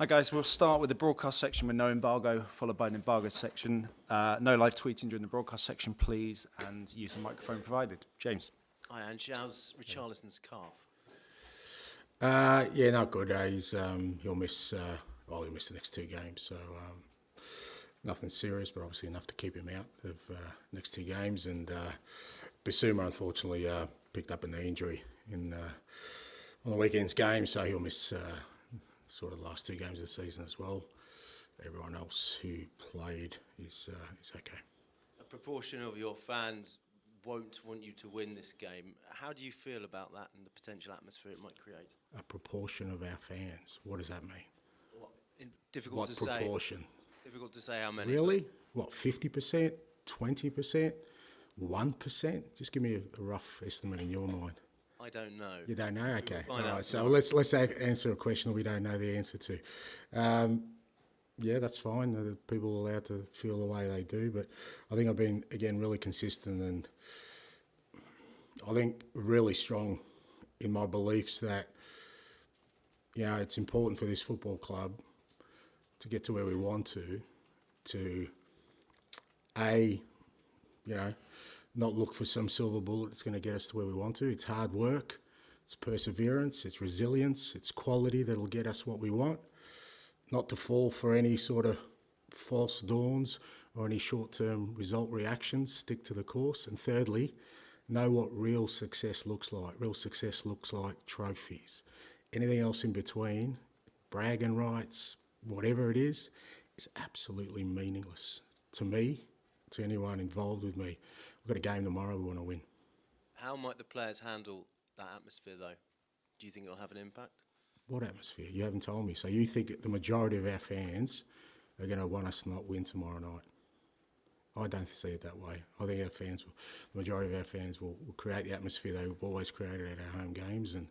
Hi guys, we'll start with the broadcast section with no embargo, followed by an embargo section. No live tweeting during the broadcast section, please, and use the microphone provided. James. Hi, Ange. How's Richarlison's calf? Yeah, not good. He'll miss. He'll miss the next 2 games. So nothing serious, but obviously enough to keep him out of next 2 games. And Bissouma, unfortunately, picked up a knee injury on the weekend's game, so he'll miss sort of the last 2 games of the season as well. Everyone else who played is okay. A proportion of your fans won't want you to win this game. How do you feel about that and the potential atmosphere it might create? A proportion of our fans. What does that mean? Difficult What to say. proportion? Difficult to say how many. Really? What, 50%? 20%? 1%? Just give me a rough estimate in your mind. I don't know. You don't know? Okay. We'll All right. So tomorrow. let's answer a question we don't know the answer to. Yeah, that's fine. People are allowed to feel the way they do, but I think I've been, again, really consistent and I think really strong in my beliefs that, you know, it's important for this football club to get to where we want to not look for some silver bullet that's going to get us to where we want to. It's hard work, it's perseverance, it's resilience, it's quality that'll get us what we want. Not to fall for any sort of false dawns or any short-term result reactions, stick to the course. And thirdly, know what real success looks like. Real success looks like trophies. Anything else in between, bragging rights, whatever it is absolutely meaningless to me, to anyone involved with me. We've got a game tomorrow we want to win. How might the players handle that atmosphere, though? Do you think it'll have an impact? What atmosphere? You haven't told me. So you think the majority of our fans are going to want us to not win tomorrow night? I don't see it that way. I think the majority of our fans will create the atmosphere they've always created at our home games. And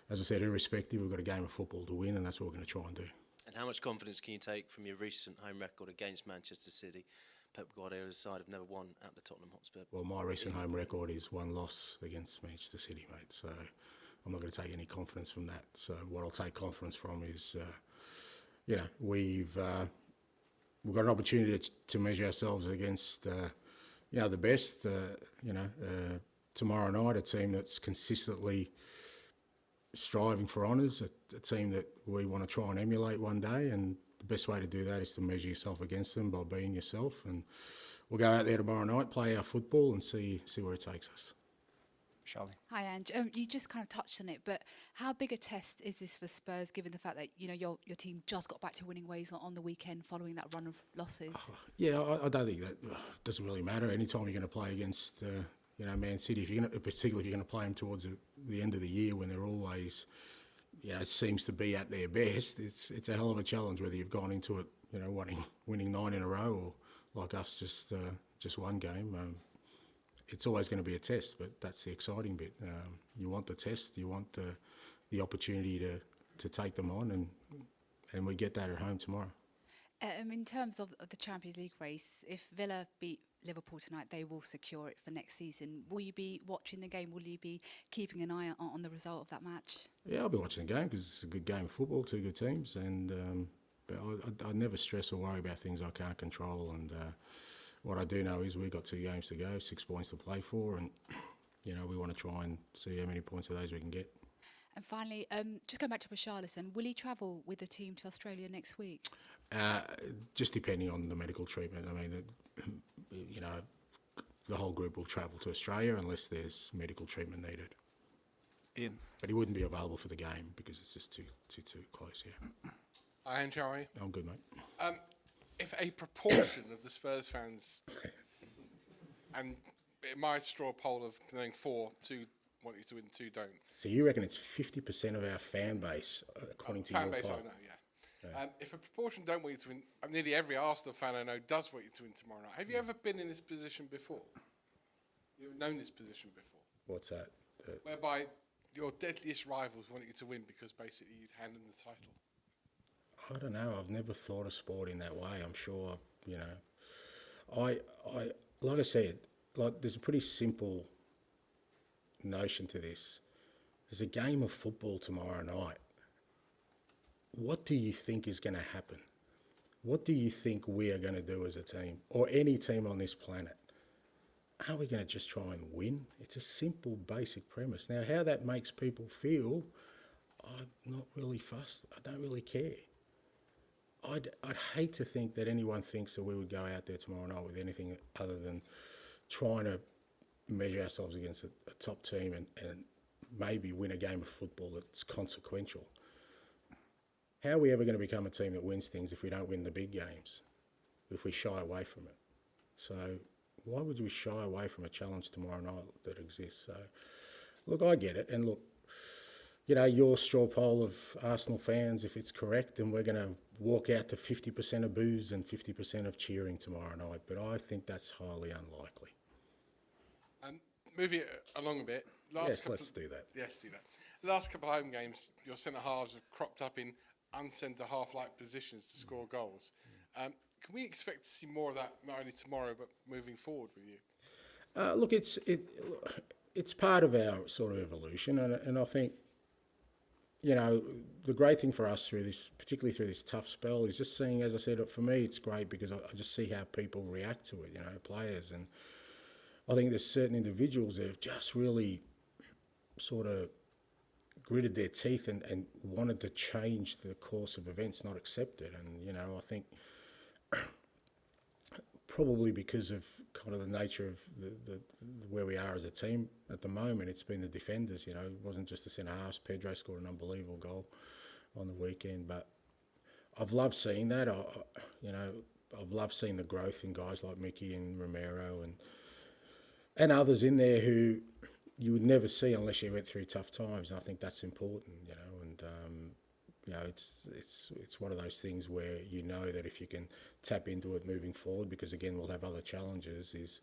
as I said, irrespective, we've got a game of football to win, and that's what we're going to try and do. And how much confidence can you take from your recent home record against Manchester City? Pep Guardiola's side have never won at the Tottenham Hotspur. Well, my recent home record is 1 loss against Manchester City, mate. So I'm not going to take any confidence from that. So what I'll take confidence from is, we've got an opportunity to measure ourselves against, the best. Tomorrow night, a team that's consistently striving for honours, a team that we want to try and emulate one day, and the best way to do that is to measure yourself against them by being yourself. And we'll go out there tomorrow night, play our football, and see where it takes us. Charlie. Hi, Ange. You just kind of touched on it, but how big a test is this for Spurs, given the fact that your team just got back to winning ways on the weekend following that run of losses? Yeah, I don't think that doesn't really matter. Anytime you're going to play against Man City, particularly if you're going to play them towards the end of the year when they're always, it seems to be at their best. It's a hell of a challenge whether you've gone into it, winning 9 in a row, or like us, just one game. It's always going to be a test, but that's the exciting bit. You want the test, you want the opportunity to take them on, and we get that at home tomorrow. In terms of the Champions League race, if Villa beat Liverpool tonight, they will secure it for next season. Will you be watching the game? Will you be keeping an eye on the result of that match? Yeah, I'll be watching the game because it's a good game of football, 2 good teams, and but I never stress or worry about things I can't control. And what I do know is we've got 2 games to go, 6 points to play for, and we want to try and see how many points of those we can get. And finally, just going back to Richarlison, will he travel with the team to Australia next week? Just depending on the medical treatment. I mean, the whole group will travel to Australia unless there's medical treatment needed. Ian. But he wouldn't be available for the game because it's just too close, yeah. Hi, Ange, how are you? I'm good, mate. If a proportion of the Spurs fans, and it might straw a poll of knowing 4, 2 want you to win, 2 don't. So you reckon it's 50% of our fan base, according to your fan base, poll? I know, yeah. If a proportion don't want you to win, nearly every Arsenal fan I know does want you to win tomorrow night. Have you ever been in this position before? You've known this position before? What's that? Whereby your deadliest rivals want you to win because basically you'd hand them the title. I don't know. I've never thought of sport in that way. I'm sure, I like I said, there's a pretty simple notion to this. There's a game of football tomorrow night. what do you think is going to happen? What do you think we are going to do as a team, or any team on this planet? Are we going to just try and win? It's a simple, basic premise. Now, how that makes people feel, I'm not really fussed. I don't really care. I'd hate to think that anyone thinks that we would go out there tomorrow night with anything other than trying to measure ourselves against a top team and maybe win a game of football that's consequential. How are we ever going to become a team that wins things if we don't win the big games, if we shy away from it? So why would we shy away from a challenge tomorrow night that exists? So, look, I get it. And look, you know, your straw poll of Arsenal fans, if it's correct, then we're going to walk out to 50% of boos and 50% of cheering tomorrow night. But I think that's highly unlikely. Moving it along a bit. Let's do that. Yes, do that. The last couple of home games, your centre halves have cropped up in uncentre half-like positions to score goals. Can we expect to see more of that not only tomorrow but moving forward with you? Look, it's part of our sort of evolution, and I think, you know, the great thing for us through this, particularly through this tough spell, is just seeing, as I said, for me, it's great because I just see how people react to it, you know, players. And I think there's certain individuals that have just really sort of gritted their teeth and wanted to change the course of events, not accept it. And, you know, I think probably because of kind of the nature of the where we are as a team at the moment, it's been the defenders, you know. It wasn't just the centre-halves. Pedro scored an unbelievable goal on the weekend. But I've loved seeing that. I've loved seeing the growth in guys like Mickey and Romero and others in there who you would never see unless you went through tough times. And I think that's important, you know. And you know, it's one of those things where you know that if you can tap into it moving forward, because again we'll have other challenges, is,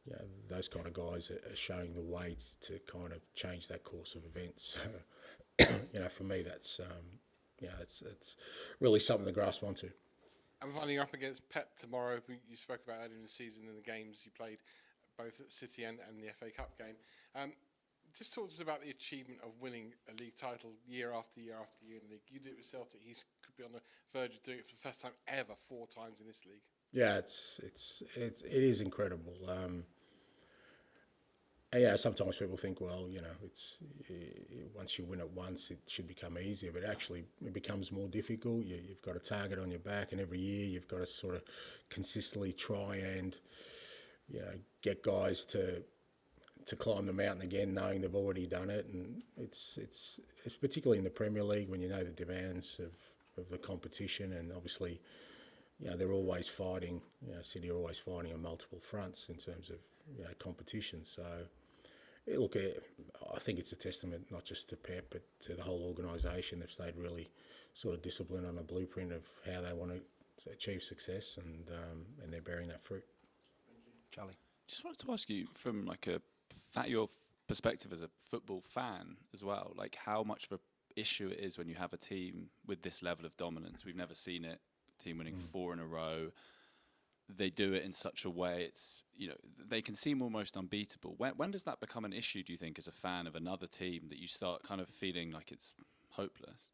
you know, those kind of guys are showing the way to kind of change that course of events. So, you know, for me that's it's really something to grasp onto. And finally, you're up against Pep tomorrow, who you spoke about earlier in the season in the games you played, both at City and the FA Cup game. Just talk to us about the achievement of winning a league title year after year after year in the league. You did it with Celtic. He could be on the verge of doing it for the first time ever 4 times in this league. Yeah, it is incredible. Yeah, sometimes people think, well, you know, once you win it once, it should become easier. But actually, it becomes more difficult. You've got a target on your back, and every year you've got to sort of consistently try and, you know, get guys to climb the mountain again, knowing they've already done it. And it's particularly in the Premier League, when you know the demands of the competition, and obviously, you know, they're always fighting. You know, City are always fighting on multiple fronts in terms of, you know, competition. So, look, I think it's a testament not just to Pep but to the whole organisation. They've stayed really sort of disciplined on a blueprint of how they want to achieve success, and they're bearing that fruit. Charlie. Just wanted to ask you, from like your perspective as a football fan as well, like how much of an issue it is when you have a team with this level of dominance. We've never seen it. Team winning 4 in a row. They do it in such a way, it's, you know, they can seem almost unbeatable. When does that become an issue, do you think, as a fan of another team, that you start kind of feeling like it's hopeless?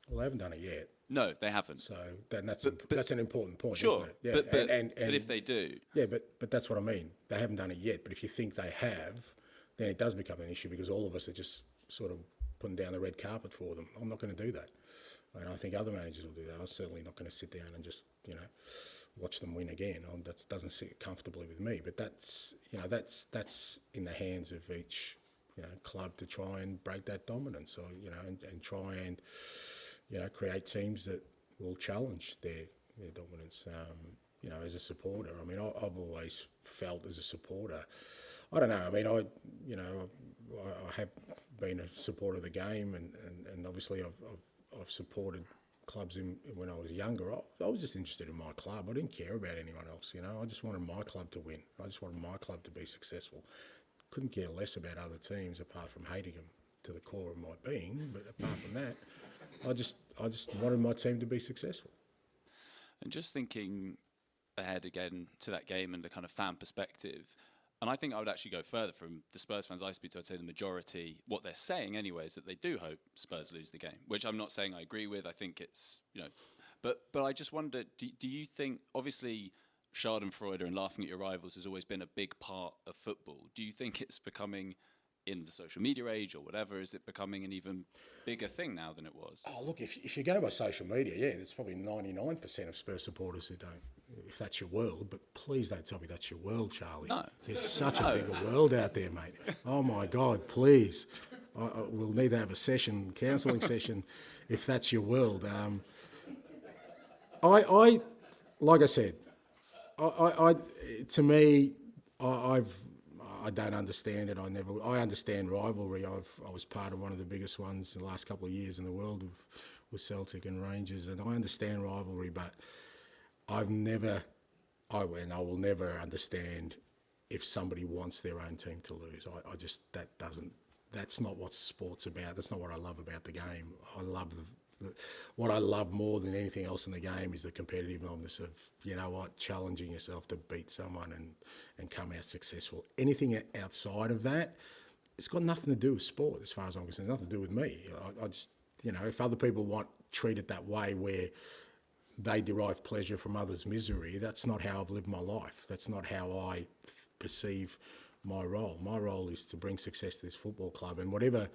Well, they haven't done it yet. No, they haven't. So that's an important point, sure, isn't it? Yeah, but if they do... Yeah, but that's what I mean. They haven't done it yet. But if you think they have, then it does become an issue, because all of us are just sort of putting down the red carpet for them. I'm not going to do that. And I think other managers will do that. I'm certainly not going to sit down and just, you know, watch them win again. That doesn't sit comfortably with me. But that's in the hands of each, you know, club to try and break that dominance, or, you know, and try and, you know, create teams that will challenge their dominance. You know, as a supporter, I mean, I've always felt as a supporter, I don't know. I mean, I have been a supporter of the game, and obviously I've supported clubs when I was younger. I was just interested in my club. I didn't care about anyone else, you know. I just wanted my club to win. I just wanted my club to be successful. Couldn't care less about other teams, apart from hating them to the core of my being. But apart from that, I just wanted my team to be successful. And just thinking ahead again to that game and the kind of fan perspective, And I think I would actually go further. From the Spurs fans I speak to, I'd say the majority, what they're saying anyway, is that they do hope Spurs lose the game, which I'm not saying I agree with. I think it's, but I just wonder, do you think, obviously, Schadenfreude and laughing at your rivals has always been a big part of football. Do you think it's becoming, in the social media age or whatever, is it becoming an even bigger thing now than it was? Oh, look, if you go by social media, yeah, there's probably 99% of Spurs supporters who don't, if that's your world, but please don't tell me that's your world, Charlie. No. There's such a bigger world out there, mate. Oh, my God, please. We'll need to have a counselling session, if that's your world. Like I said, to me, I don't understand it. I understand rivalry. I was part of one of the biggest ones in the last couple of years in the world with Celtic and Rangers, and I understand rivalry, but I will never understand if somebody wants their own team to lose. That's not what sport's about. That's not what I love about the game. I love what I love more than anything else in the game is the competitiveness of, challenging yourself to beat someone and come out successful. Anything outside of that, it's got nothing to do with sport as far as I'm concerned. It's nothing to do with me. I just, if other people treat it that way where they derive pleasure from others' misery, that's not how I've lived my life. That's not how I perceive my role. My role is to bring success to this football club, and whatever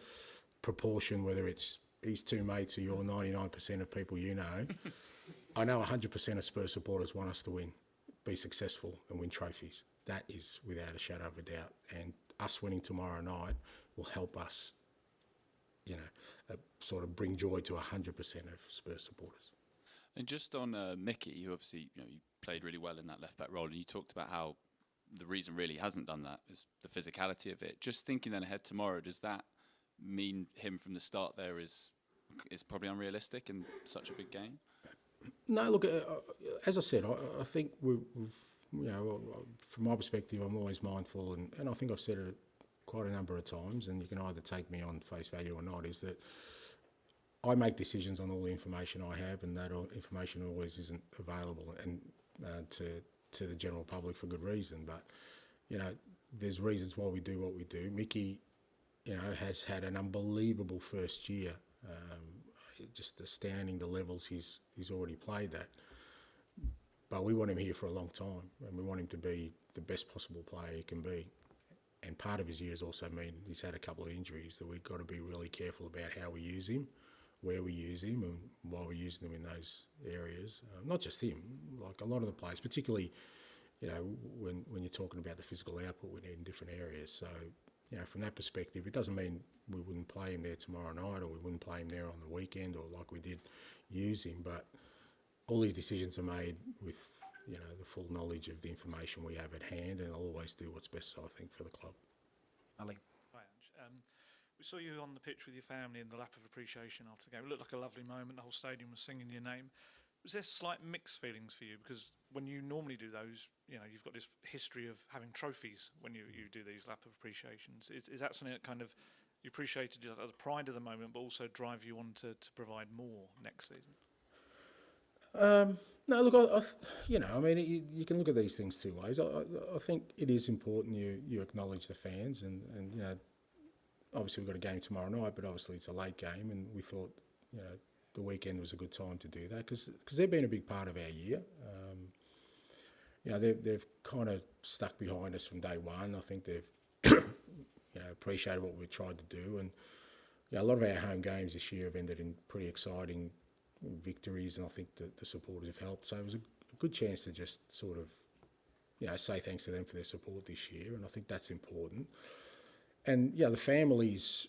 proportion, whether it's these two mates or your 99% of people I know 100% of Spurs supporters want us to win, be successful and win trophies. That is without a shadow of a doubt. And us winning tomorrow night will help us, sort of bring joy to 100% of Spurs supporters. And just on Mickey, who obviously he played really well in that left-back role, and you talked about how the reason really hasn't done that is the physicality of it. Just thinking then ahead tomorrow, does that mean him from the start there is probably unrealistic in such a big game? No, look, as I said, I think from my perspective, I'm always mindful, and I think I've said it quite a number of times, and you can either take me on face value or not, is that I make decisions on all the information I have, and that information always isn't available and to the general public for good reason. But, there's reasons why we do what we do. Mickey, has had an unbelievable first year. Just astounding the levels he's already played at. But we want him here for a long time, and we want him to be the best possible player he can be. And part of his year has also mean he's had a couple of injuries that we've got to be really careful about how we use him, where we use him, and why we're using him in those areas. Not just him, like a lot of the players, particularly, when you're talking about the physical output we need in different areas. So, from that perspective, it doesn't mean we wouldn't play him there tomorrow night, or we wouldn't play him there on the weekend, or like we did use him. But all these decisions are made with, the full knowledge of the information we have at hand, and I'll always do what's best, I think, for the club. Ali. Hi, Ange. We saw you on the pitch with your family in the lap of appreciation after the game. It looked like a lovely moment. The whole stadium was singing your name. Was there slight mixed feelings for you? Because when you normally do those, you've got this history of having trophies when you do these lap of appreciations. Is that something that kind of you appreciated the pride of the moment, but also drive you on to provide more next season? No, look, you can look at these things two ways. I think it is important you acknowledge the fans, and obviously we've got a game tomorrow night, but obviously it's a late game, and we thought, the weekend was a good time to do that because they've been a big part of our year. They've kind of stuck behind us from day one. I think they've appreciated what we've tried to do, and a lot of our home games this year have ended in pretty exciting victories, and I think that the supporters have helped. So it was a good chance to just sort of say thanks to them for their support this year, and I think that's important. And the families,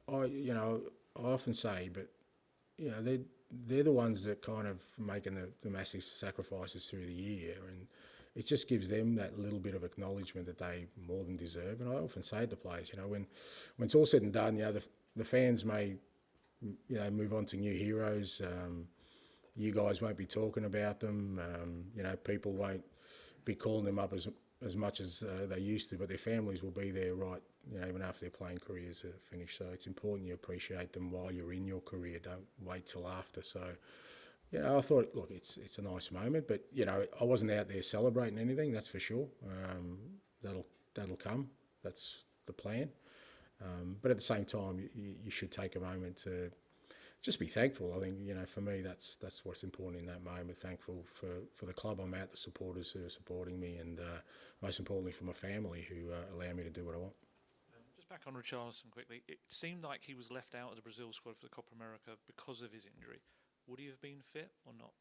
I often say, but they're the ones that kind of making the massive sacrifices through the year, and it just gives them that little bit of acknowledgement that they more than deserve. And I often say to players, when it's all said and done, the fans may move on to new heroes. You guys won't be talking about them. People won't be calling them up as much as they used to, but their families will be there, right? Even after their playing careers are finished. So it's important you appreciate them while you're in your career. Don't wait till after. So You know, I thought, look, it's a nice moment, but you know, I wasn't out there celebrating anything. That's for sure. That'll come. That's the plan. But at the same time, you should take a moment to just be thankful. I think, you know, for me, that's what's important in that moment. Thankful for the club I'm at, the supporters who are supporting me, and most importantly for my family who allow me to do what I want. Just back on Richarlison quickly, it seemed like he was left out of the Brazil squad for the Copa America because of his injury. Would he have been fit or not?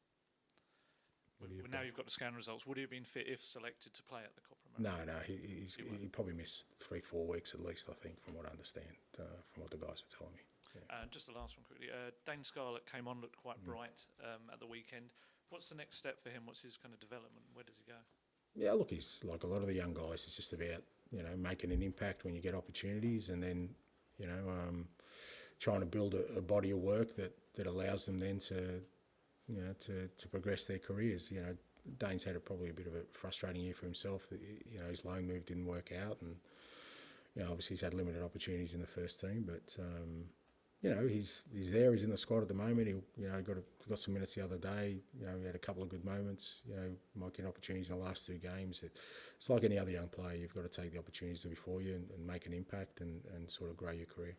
Now you've got the scan results. Would he have been fit if selected to play at the Copa America? No, he probably missed 3-4 weeks at least, I think, from what I understand, from what the guys are telling me. Yeah. Just the last one quickly. Dane Scarlett came on, looked quite bright at the weekend. What's the next step for him? What's his kind of development? Where does he go? Yeah, look, he's like a lot of the young guys. It's just about, you know, making an impact when you get opportunities, and then, you know, trying to build a body of work that allows them then to, you know, to progress their careers. You know, Dane's had probably a bit of a frustrating year for himself. That, you know, his loan move didn't work out, and you know, obviously he's had limited opportunities in the first team, but. You know, he's there. He's in the squad at the moment. He got some minutes the other day. You know, he had a couple of good moments. You know, might get opportunities in the last 2 games. It's like any other young player. You've got to take the opportunities that are before you and make an impact and sort of grow your career.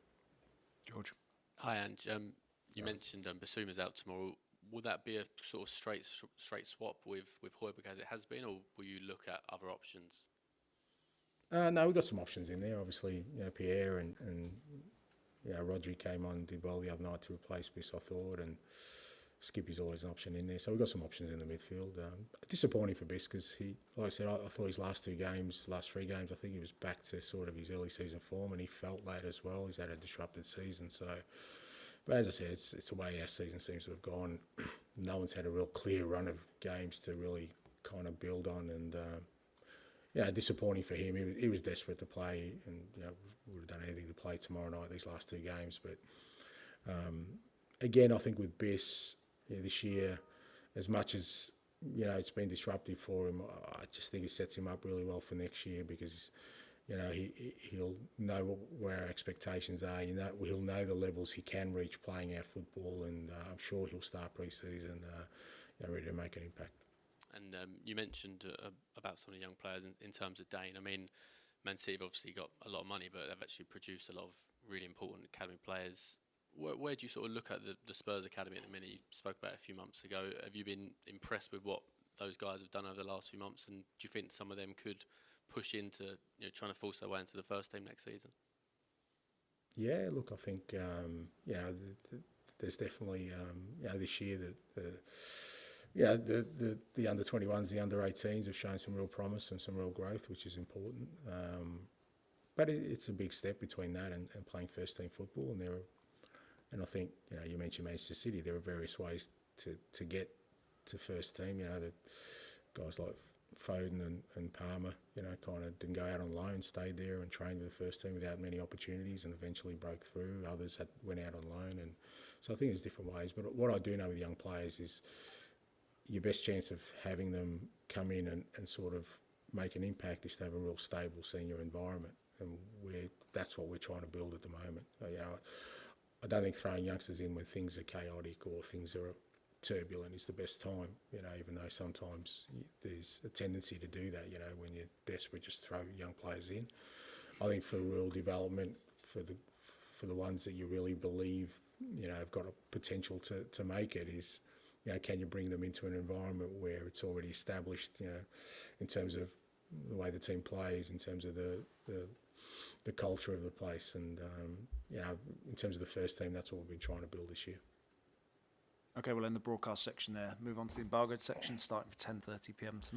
George. Hi, Ange. You mentioned Basuma's out tomorrow. Will that be a sort of straight swap with Højbjerg as it has been, or will you look at other options? No, we've got some options in there. Obviously, you know, Pierre and you know, Rodri came on, did well the other night to replace Biss, I thought, and Skippy's always an option in there. So we've got some options in the midfield. Disappointing for Biss because he, like I said, I thought his last 3 games, I think he was back to sort of his early season form, and he felt that as well. He's had a disrupted season. So, but as I said, it's the way our season seems to have gone. No one's had a real clear run of games to really kind of build on, and yeah, disappointing for him. He was desperate to play, and you know, would have done anything to play tomorrow night, these last 2 games. But again, I think with Biss, you know, this year, as much as you know it's been disruptive for him, I just think it sets him up really well for next year because you know he'll know where our expectations are. You know, he'll know the levels he can reach playing our football, and I'm sure he'll start pre-season you know, ready to make an impact. And you mentioned about some of the young players in terms of Dane. I mean, Man City have obviously got a lot of money, but they've actually produced a lot of really important academy players. Where do you sort of look at the Spurs academy at the minute? You spoke about it a few months ago. Have you been impressed with what those guys have done over the last few months? And do you think some of them could push into, you know, trying to force their way into the first team next season? Yeah, look, I think you know there's definitely you know this year the under 21s, the under 18s have shown some real promise and some real growth, which is important. But it's a big step between that and playing first team football. And I think, you know, you mentioned Manchester City. There are various ways to get to first team. You know, the guys like Foden and Palmer, you know, kind of didn't go out on loan, stayed there and trained with the first team without many opportunities, and eventually broke through. Others went out on loan, and so I think there's different ways. But what I do know with young players is your best chance of having them come in and sort of make an impact is to have a real stable senior environment, and that's what we're trying to build at the moment. You know, I don't think throwing youngsters in when things are chaotic or things are turbulent is the best time. You know, even though sometimes there's a tendency to do that. You know, when you're desperate, just throw young players in. I think for real development, for the ones that you really believe, you know, have got a potential to make it is. You know, can you bring them into an environment where it's already established, you know, in terms of the way the team plays, in terms of the culture of the place, and you know, in terms of the first team, that's what we've been trying to build this year. Okay, we'll end the broadcast section there. Move on to the embargoed section, starting for 10:30 p.m. tonight.